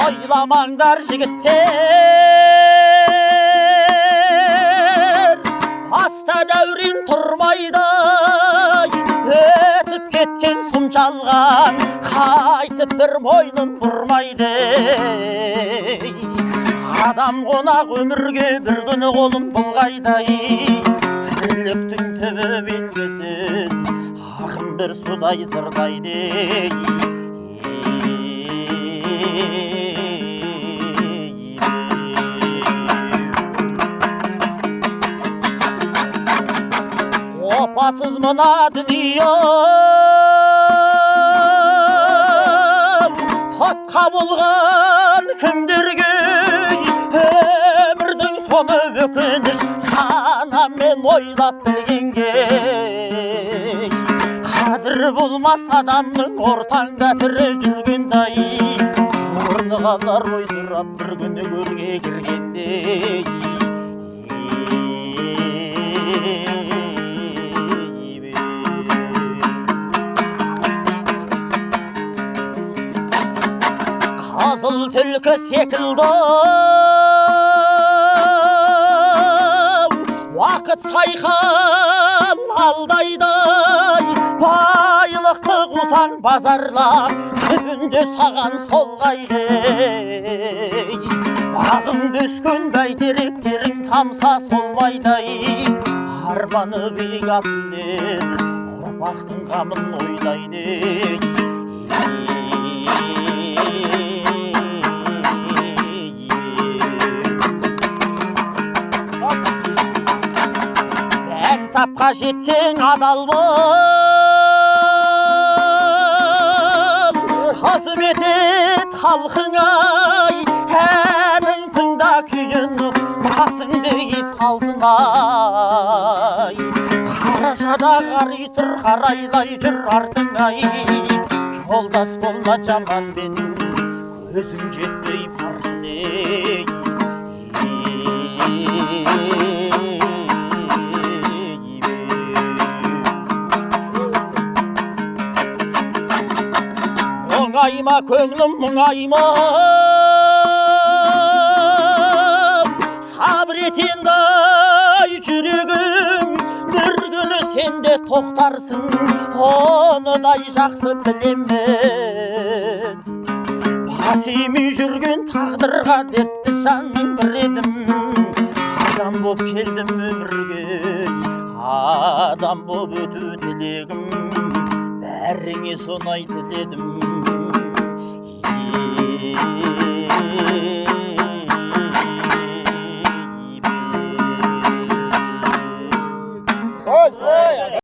Oylamanglar jigitler, hasta devrin turmayda, ötüp ketken sumcalgan, kaytıp bir moynun vurmaydı. Adam konak ömürge bir günü kolun bulgayday, tiriliktin tübü bilgisiz, akın bir suday zırdaydı. Opasız mına dünya, topka bulgan kimdir göy, ömürdün sonu ökünüş, sana men oylap bilgenge. Kadir bulmaz adamның ortanda tiri жүргенday, орны қалар ой сұрап bir күні көрге кіргенде. Қызыл түлкі секілді уақыт сайқал алдайдай, байлықты қусаң базарлап түбінде саған солғайды. Бағың өскен бәйтеректерің тамса солмайдай, арманы биік асылдер ұрпақтың қамын ойлайды. Сапқа жетсең адал бол, қызмет ет халқыңай, әнің тыңда күйін басыңды ес алдыңай. Қарашада қарай тұр, қарайлай жүр артыңай, жолдас болма жаманмен, көзің жетпей парқынай. Мұңайма көңлім мұңайма, сабыр етендай жүрегім, бір күні сенде тоқтарсың, оныдай жақсы білем мен. Бас емей жүрген тағдырға дертті жанның біредім, адам боп келдім өмірге, адам боп өту тілегім, бәріңе соны айт дедім.